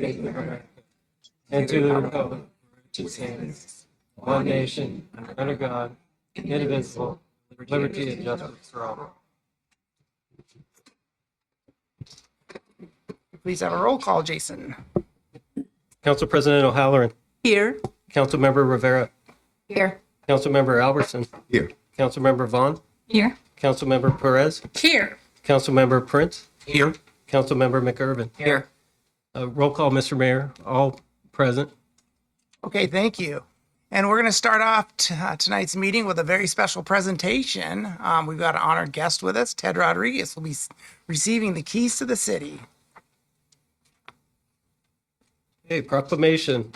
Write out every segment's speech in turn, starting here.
States of America, and to the republic which stands, one nation, under God, indivisible, with liberty and justice for all. Please have a roll call, Jason. Council President O'Halloran. Here. Councilmember Rivera. Here. Councilmember Albertson. Here. Councilmember Vaughn. Here. Councilmember Perez. Here. Councilmember Prince. Here. Councilmember McIrvin. Here. Roll call, Mr. Mayor. All present. Okay, thank you. And we're going to start off tonight's meeting with a very special presentation. We've got an honored guest with us. Ted Rodriguez will be receiving the keys to the city. Okay, proclamation.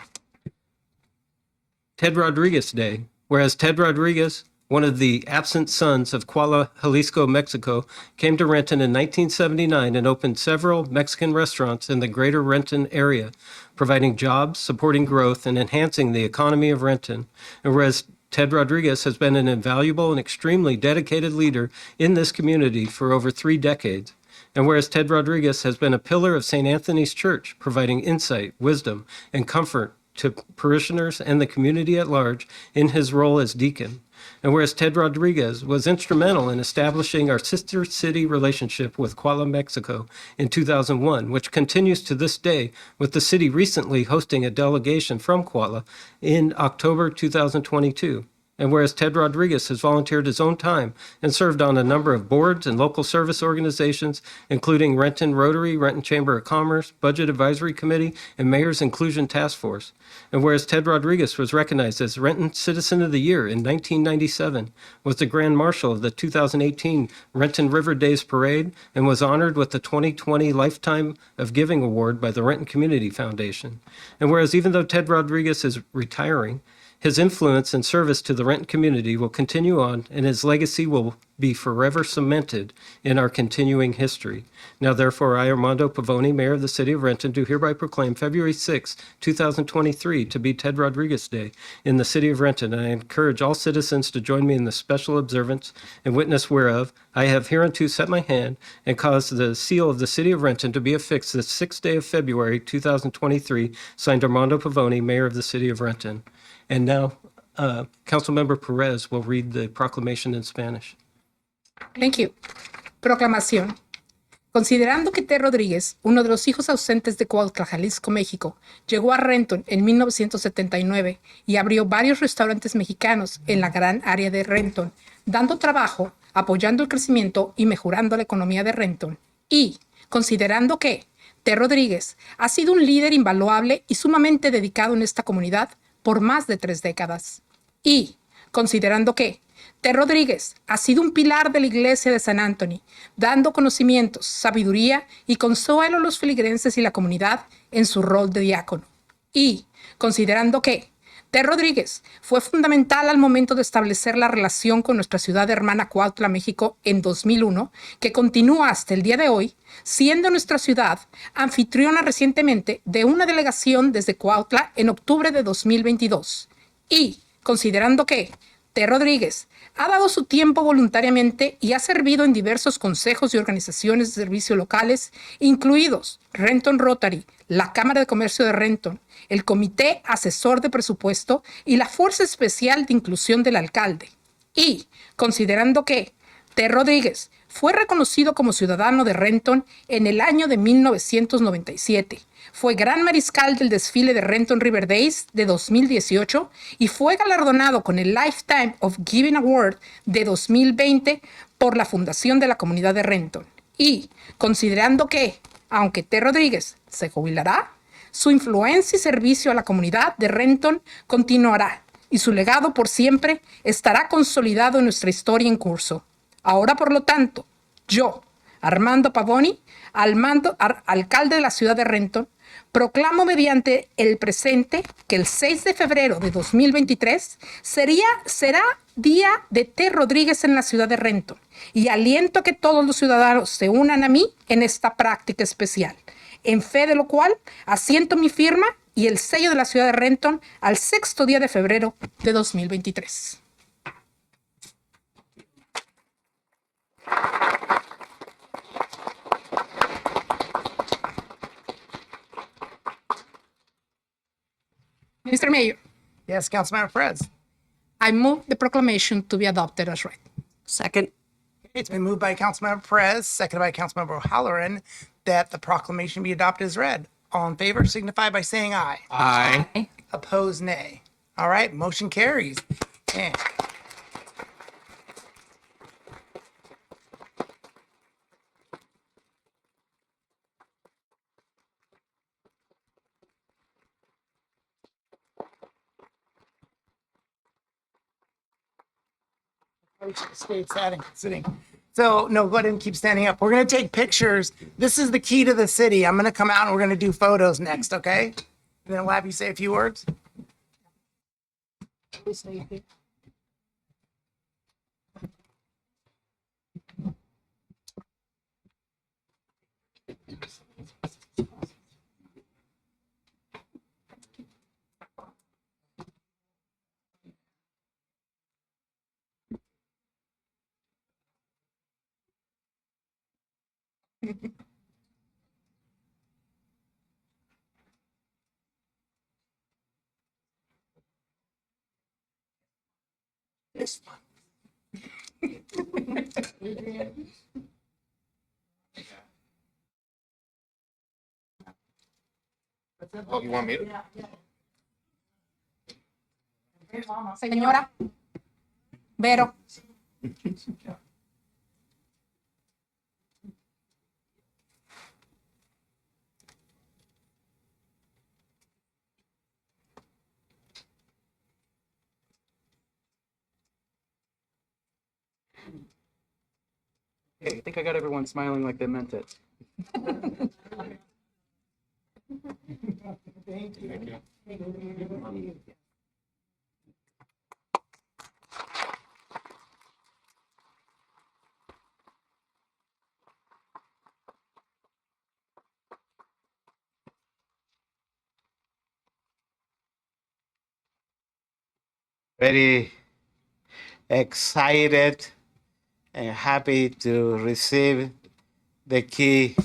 Ted Rodriguez Day. Whereas Ted Rodriguez, one of the absent sons of Kuala, Jalisco, Mexico, came to Renton in 1979 and opened several Mexican restaurants in the greater Renton area, providing jobs, supporting growth, and enhancing the economy of Renton. And whereas Ted Rodriguez has been an invaluable and extremely dedicated leader in this community for over 3 decades. And whereas Ted Rodriguez has been a pillar of St. Anthony's Church, providing insight, wisdom, and comfort to parishioners and the community at large in his role as deacon. And whereas Ted Rodriguez was instrumental in establishing our sister city relationship with Kuala, Mexico in 2001, which continues to this day, with the city recently hosting a delegation from Kuala in October 2022. And whereas Ted Rodriguez has volunteered his own time and served on a number of boards and local service organizations, including Renton Rotary, Renton Chamber of Commerce, Budget Advisory Committee, and Mayor's Inclusion Task Force. And whereas Ted Rodriguez was recognized as Renton Citizen of the Year in 1997, was the Grand Marshal of the 2018 Renton River Days Parade, and was honored with the 2020 Lifetime of Giving Award by the Renton Community Foundation. And whereas even though Ted Rodriguez is retiring, his influence and service to the Renton community will continue on, and his legacy will be forever cemented in our continuing history. Now, therefore, I, Armando Pavoni, Mayor of the City of Renton, do hereby proclaim February 6, 2023 to be Ted Rodriguez Day in the City of Renton, and I encourage all citizens to join me in the special observance and witness whereof I have hereunto set my hand and caused the seal of the City of Renton to be affixed this 6th day of February 2023, signed Armando Pavoni, Mayor of the City of Renton. And now, Councilmember Perez will read the proclamation in Spanish. Thank you. Proclamación. Considerando que Ted Rodríguez, uno de los hijos ausentes de Cuautla, Jalisco, México, llegó a Renton en 1979 y abrió varios restaurantes mexicanos en la gran área de Renton, dando trabajo, apoyando el crecimiento y mejorando la economía de Renton. Y, considerando que Ted Rodríguez ha sido un líder invaluable y sumamente dedicado en esta comunidad por más de 3 décadas. Y, considerando que Ted Rodríguez ha sido un pilar de la Iglesia de San Anthony, dando conocimientos, sabiduría y consuelo a los feligreses y la comunidad en su rol de diácono. Y, considerando que Ted Rodríguez fue fundamental al momento de establecer la relación con nuestra ciudad hermana Cuautla, México, en 2001, que continúa hasta el día de hoy, siendo nuestra ciudad anfitriona recientemente de una delegación desde Cuautla en octubre de 2022. Y, considerando que Ted Rodríguez ha dado su tiempo voluntariamente y ha servido en diversos consejos y organizaciones de servicio locales, incluidos Renton Rotary, la Cámara de Comercio de Renton, el Comité Asesor de Presupuesto y la Fuerza Especial de Inclusión del Alcalde. Y, considerando que Ted Rodríguez fue reconocido como ciudadano de Renton en el año de 1997, fue gran mariscal del desfile de Renton River Days de 2018 y fue galardonado con el Lifetime of Giving Award de 2020 por la Fundación de la Comunidad de Renton. Y, considerando que, aunque Ted Rodríguez se jubilará, su influencia y servicio a la comunidad de Renton continuará y su legado por siempre estará consolidado en nuestra historia en curso. Ahora, por lo tanto, yo, Armando Pavoni, alcalde de la ciudad de Renton, proclamo mediante el presente que el 6 de febrero de 2023 será Día de Ted Rodríguez en la ciudad de Renton y aliento a que todos los ciudadanos se unan a mí en esta práctica especial, en fe de lo cual asiento mi firma y el sello de la ciudad de Renton al 6º día de febrero de 2023. Mr. Mayor, Yes, Councilmember Perez. I move the proclamation to be adopted as read. Second. It's been moved by Councilmember Perez, seconded by Councilmember O'Halloran, that the proclamation be adopted as read. All in favor signify by saying aye. Aye. Opposed, nay. All right, motion carries. And stay sitting. So, no, go ahead and keep standing up. We're going to take pictures. This is the key to the city. I'm going to come out and we're going to do photos next, okay? And then we'll have you say a few words. This one. You want me to? Señora. Vero. I think I got everyone smiling like they meant it. Thank you. Very excited and happy to receive the key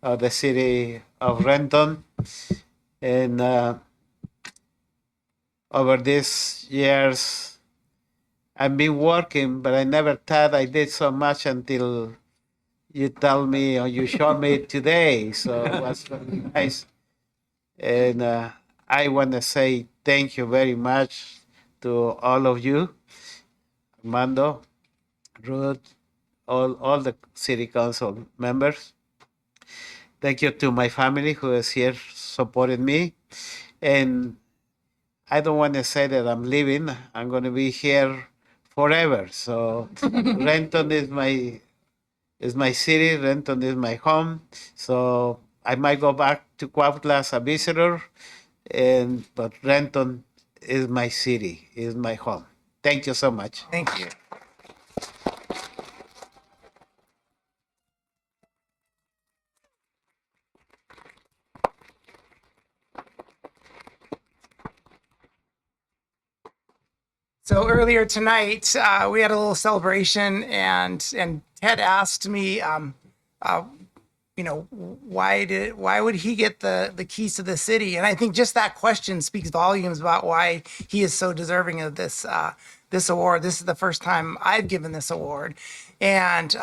of the city of Renton. And over these years, I've been working, but I never thought I did so much until you tell me or you show me today. So it was very nice. And I want to say thank you very much to all of you, Armando, Ruth, all the city council members. Thank you to my family who is here supporting me. And I don't want to say that I'm leaving. I'm going to be here forever. So Renton is my city. Renton is my home. So I might go back to Cuautla as a visitor, but Renton is my city, is my home. Thank you so much. Thank you. So earlier tonight, we had a little celebration, and Ted asked me, why would he get the keys to the city? And I think just that question speaks volumes about why he is so deserving of this this award. This is the first time I've given this award, and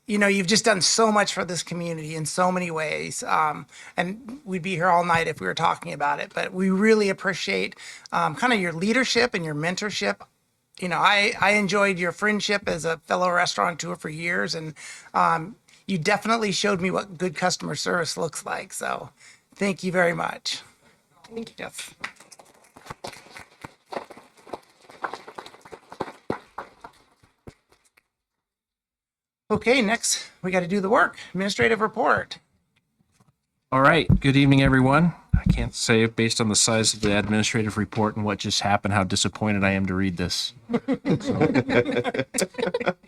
you've just done so much for this community in so many ways. And we'd be here all night if we were talking about it, but we really appreciate kind of your leadership and your mentorship. I enjoyed your friendship as a fellow restaurateur for years, and you definitely showed me what good customer service looks like. So thank you very much. Thank you. Yes. Okay, next we got to do the work. Administrative report. All right. Good evening, everyone. I can't say, based on the size of the administrative report and what just happened, how disappointed I am to read this.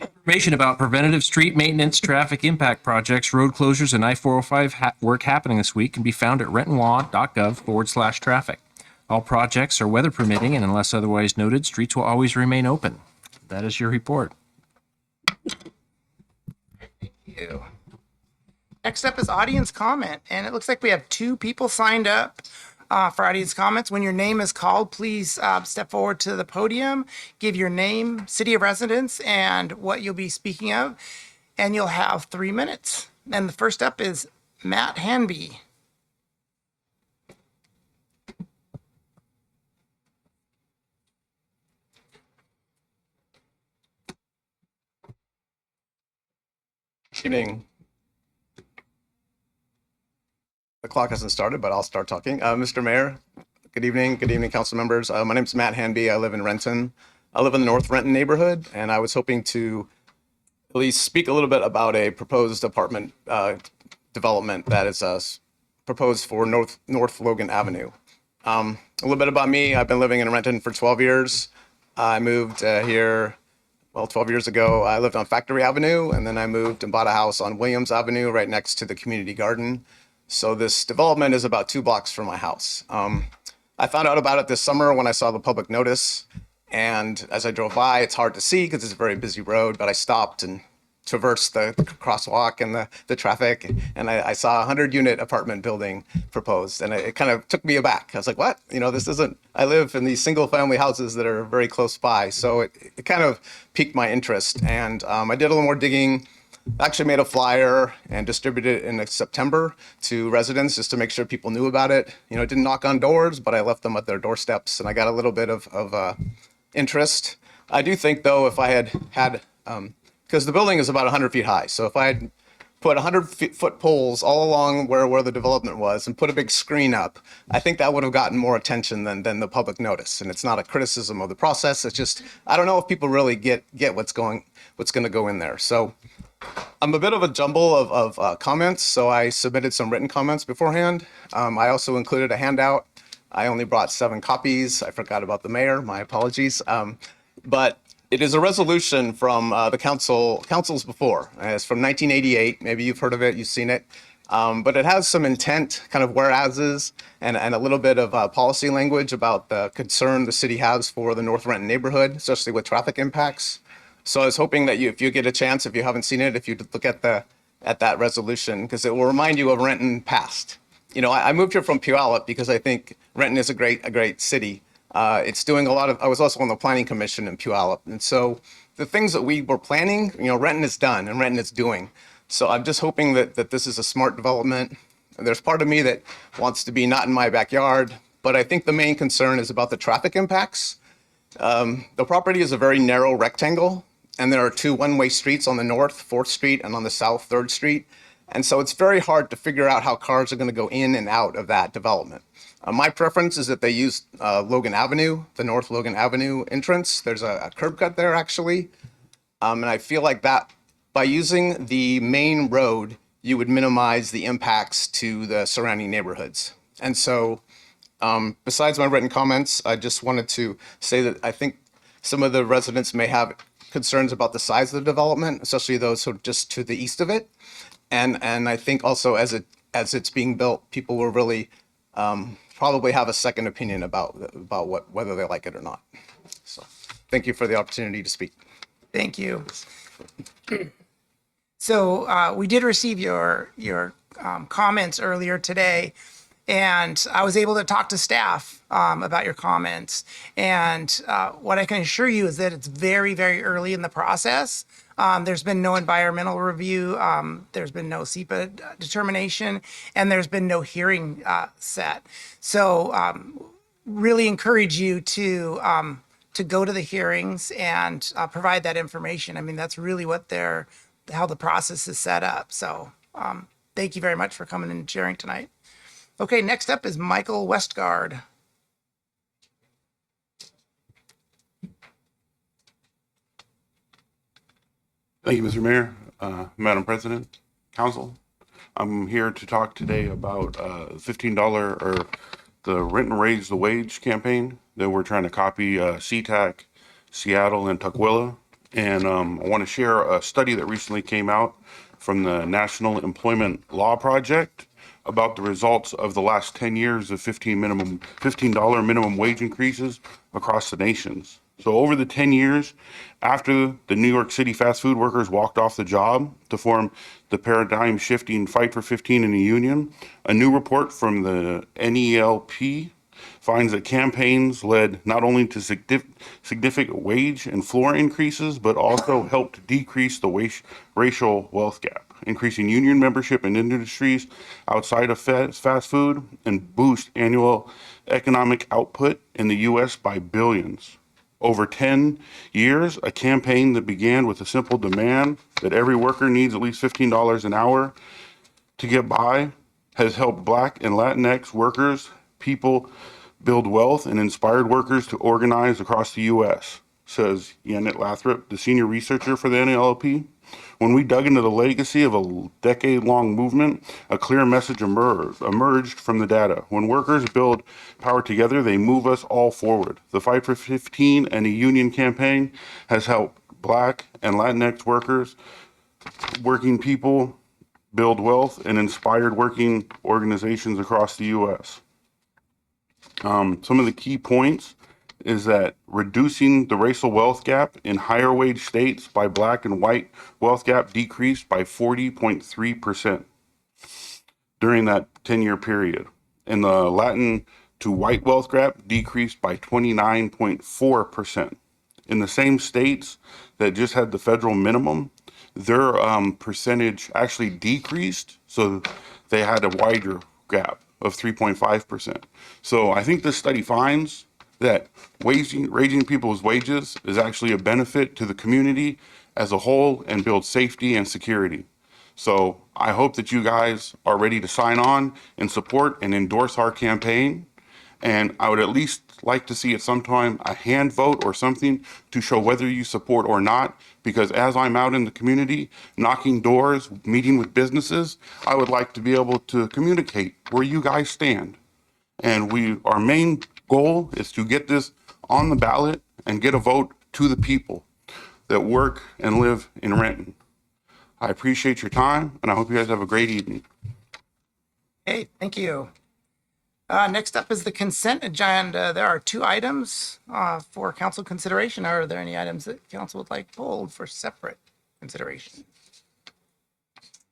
Information about preventative street maintenance, traffic impact projects, road closures, and I-405 work happening this week can be found at rentonlaw.gov/traffic. All projects are weather permitting, and unless otherwise noted, streets will always remain open. That is your report. You. Next up is audience comment, and it looks like we have two people signed up. for audience comments. When your name is called, please step forward to the podium, give your name, city of residence, and what you'll be speaking of, and you'll have 3 minutes. And the first up is Matt Hanby. Evening. The clock hasn't started, but I'll start talking. Mr. Mayor, good evening. Good evening, council members. My name's Matt Hanby. I live in Renton. I live in the North Renton neighborhood, and I was hoping to at least speak a little bit about a proposed apartment development that is proposed for North Logan Avenue. A little bit about me. I've been living in Renton for 12 years. I moved here 12 years ago. I lived on Factory Avenue, and then I moved and bought a house on Williams Avenue right next to the community garden. So this development is about 2 blocks from my house. I found out about it this summer when I saw the public notice. And as I drove by, it's hard to see because it's a very busy road, but I stopped and traversed the crosswalk and the traffic. And I saw a 100-unit apartment building proposed. And it kind of took me aback. I was like, what? This isn't, I live in these single family houses that are very close by. So it kind of piqued my interest. And I did a little more digging. Actually made a flyer and distributed it in September to residents just to make sure people knew about it. Didn't knock on doors, but I left them at their doorsteps, and I got a little bit of interest. I do think, though, if I had, because the building is about 100 feet high, so if I had put 100-foot poles all along where the development was and put a big screen up, I think that would have gotten more attention than the public notice. And it's not a criticism of the process. It's just, I don't know if people really get what's going to go in there. So I'm a bit of a jumble of comments, so I submitted some written comments beforehand. I also included a handout. I only brought 7 copies. I forgot about the mayor. My apologies. But it is a resolution from the councils before. It's from 1988. Maybe you've heard of it. You've seen it. But it has some intent, kind of whereases, and a little bit of policy language about the concern the city has for the North Renton neighborhood, especially with traffic impacts. So I was hoping that if you get a chance, if you haven't seen it, if you look at that resolution, because it will remind you of Renton past. I moved here from Puyallup because I think Renton is a great city. It's doing a lot of. I was also on the planning commission in Puyallup, and so the things that we were planning, Renton is done and Renton is doing. So I'm just hoping that this is a smart development. There's part of me that wants to be not in my backyard, but I think the main concern is about the traffic impacts. The property is a very narrow rectangle. And there are 2 one-way streets on the north, 4th Street, and on the south, 3rd Street. And so it's very hard to figure out how cars are going to go in and out of that development. My preference is that they use Logan Avenue, the North Logan Avenue entrance. There's a curb cut there, actually. And I feel like that by using the main road, you would minimize the impacts to the surrounding neighborhoods. And so besides my written comments, I just wanted to say that I think some of the residents may have concerns about the size of the development, especially those who are just to the east of it. And I think also as it's being built, people will really probably have a second opinion about whether they like it or not. So thank you for the opportunity to speak. Thank you. So we did receive your comments earlier today, and I was able to talk to staff about your comments. And what I can assure you is that it's very, very early in the process. There's been no environmental review. There's been no SEPA determination, and there's been no hearing set. So really encourage you to go to the hearings and provide that information. I mean, that's really how the process is set up. So thank you very much for coming and sharing tonight. Okay, next up is Michael Westgard. Thank you, Mr. Mayor, Madam President, Council. I'm here to talk today about $15 or the Rent and Raise the Wage campaign that we're trying to copy SeaTac, Seattle, and Tukwila. And I want to share a study that recently came out from the National Employment Law Project about the results of the last 10 years of $15 minimum wage increases across the nations. So over the 10 years after the New York City fast food workers walked off the job to form the paradigm shifting Fight for 15 in a union, a new report from the NELP finds that campaigns led not only to significant wage and floor increases, but also helped decrease the racial wealth gap, increasing union membership in industries outside of fast food, and boost annual economic output in the U.S. by billions. Over 10 years, a campaign that began with a simple demand that every worker needs at least $15 an hour to get by has helped Black and Latinx workers, people build wealth and inspired workers to organize across the U.S., says Janet Lathrop, the senior researcher for the NLP. When we dug into the legacy of a decade-long movement, a clear message emerged from the data. When workers build power together, they move us all forward. The Fight for 15 and a union campaign has helped Black and Latinx workers, working people, build wealth and inspired working organizations across the U.S. Some of the key points is that reducing the racial wealth gap in higher wage states by Black and white wealth gap decreased by 40.3% during that 10-year period. And the Latin to white wealth gap decreased by 29.4%. In the same states that just had the federal minimum, their percentage actually decreased, so they had a wider gap of 3.5%. So I think this study finds that raising people's wages is actually a benefit to the community as a whole and builds safety and security. So I hope that you guys are ready to sign on and support and endorse our campaign. And I would at least like to see at some time a hand vote or something to show whether you support or not, because as I'm out in the community, knocking doors, meeting with businesses, I would like to be able to communicate where you guys stand. And our main goal is to get this on the ballot and get a vote to the people that work and live in Renton. I appreciate your time, and I hope you guys have a great evening. Hey, thank you. Next up is the consent agenda. There are 2 items for council consideration. Are there any items that council would like pulled for separate consideration?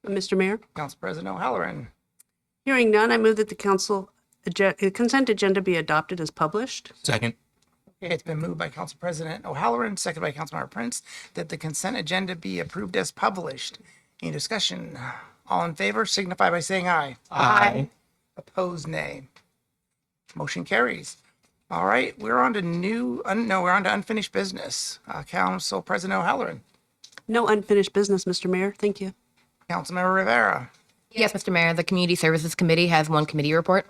Mr. Mayor, Council President O'Halloran. hearing none, I move that the consent agenda be adopted as published. Second. Okay, it's been moved by Council President O'Halloran, seconded by Councilmember Prince, that the consent agenda be approved as published. Any discussion? All in favor signify by saying aye. Aye. Opposed, nay. Motion carries. All right, we're on to we're on to unfinished business. Council President O'Halloran. No unfinished business, Mr. Mayor. Thank you. Councilmember Rivera. Yes, Mr. Mayor, the Community Services Committee has one committee report.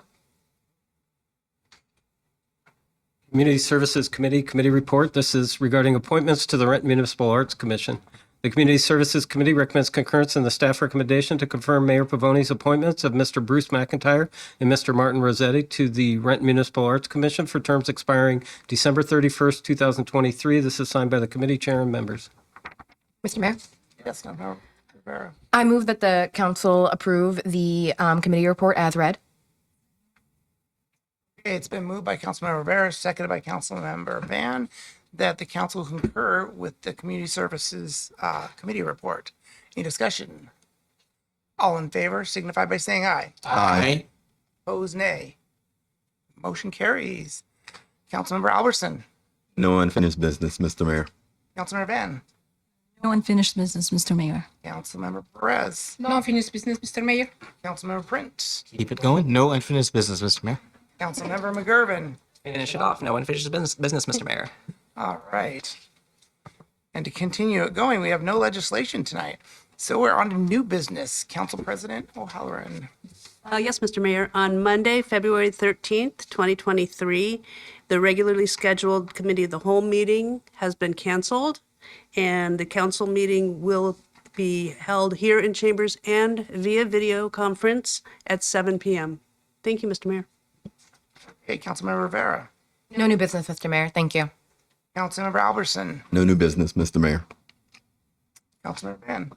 Community Services Committee report. This is regarding appointments to the Renton Municipal Arts Commission. The Community Services Committee recommends concurrence in the staff recommendation to confirm Mayor Pavone's appointments of Mr. Bruce McIntyre and Mr. Martin Rossetti to the Renton Municipal Arts Commission for terms expiring December 31st, 2023. This is signed by the committee chair and members. Mr. Mayor, Yes, Councilmember Rivera. I move that the council approve the committee report as read. Okay, it's been moved by Councilmember Rivera, seconded by Councilmember Van, that the council concur with the Community Services Committee report. Any discussion? All in favor signify by saying aye. Aye. Opposed, nay. Motion carries. Councilmember Albertson. No unfinished business, Mr. Mayor. Councilmember Van. No unfinished business, Mr. Mayor. Councilmember Perez. No unfinished business, Mr. Mayor. Councilmember Prince. Keep it going. No unfinished business, Mr. Mayor. Councilmember McGurven. Finish it off. No unfinished business, Mr. Mayor. All right. And to continue it going, we have no legislation tonight. So we're on to new business. Council President O'Halloran. Yes, Mr. Mayor. On Monday, February 13th, 2023, the regularly scheduled Committee of the Whole meeting has been canceled, and the council meeting will be held here in chambers and via video conference at 7 p.m. Thank you, Mr. Mayor. Okay, Councilmember Rivera. No new business, Mr. Mayor. Thank you. Councilmember Albertson. No new business, Mr. Mayor. Councilmember Van.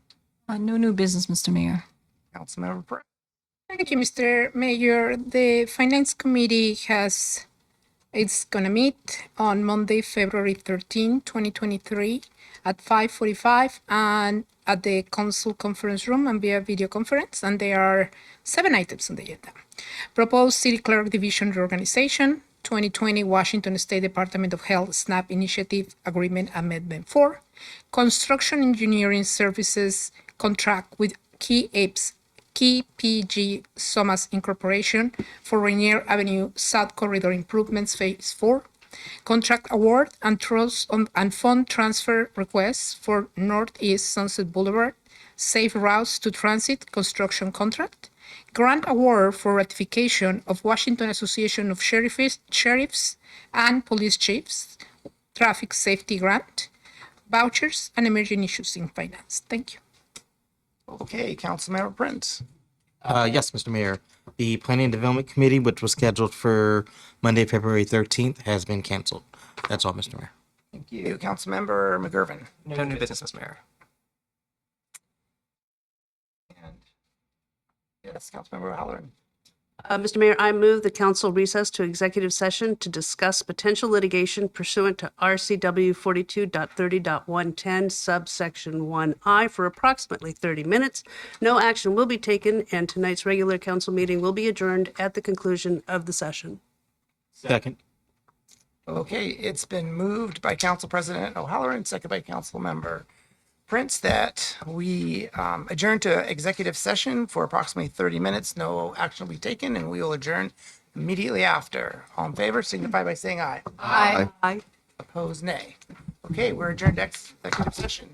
No new business, Mr. Mayor. Councilmember Perez. Thank you, Mr. Mayor. The Finance Committee has It's going to meet on Monday, February 13, 2023 at 5:45 and at the council conference room and via video conference. And there are 7 items on the agenda. Proposed City Clerk Division reorganization, 2020 Washington State Department of Health SNAP Initiative Agreement Amendment 4, Construction Engineering Services Contract with Key PG Somas Incorporation for Rainier Avenue South Corridor Improvements Phase 4, contract award and trust and fund transfer requests for Northeast Sunset Boulevard, Safe Routes to Transit construction contract, grant award for ratification of Washington Association of Sheriffs and Police Chiefs traffic safety grant, vouchers, and emerging issues in finance. Thank you. Okay, Councilmember Prince. Yes, Mr. Mayor. The Planning and Development Committee, which was scheduled for Monday, February 13th, has been canceled. That's all, Mr. Mayor. Thank you. Councilmember McGurven. No new business, Mr. Mayor. And yes, Councilmember O'Halloran. Mr. Mayor, I move the council recess to executive session to discuss potential litigation pursuant to RCW 42.30.110 subsection 1I for approximately 30 minutes. No action will be taken, and tonight's regular council meeting will be adjourned at the conclusion of the session. Second. Okay, it's been moved by Council President O'Halloran, second by Councilmember Prince, that we adjourn to executive session for approximately 30 minutes. No action will be taken, and we will adjourn immediately after. All in favor, signify by saying aye. Aye. Opposed, nay. Okay, we're adjourned to executive session.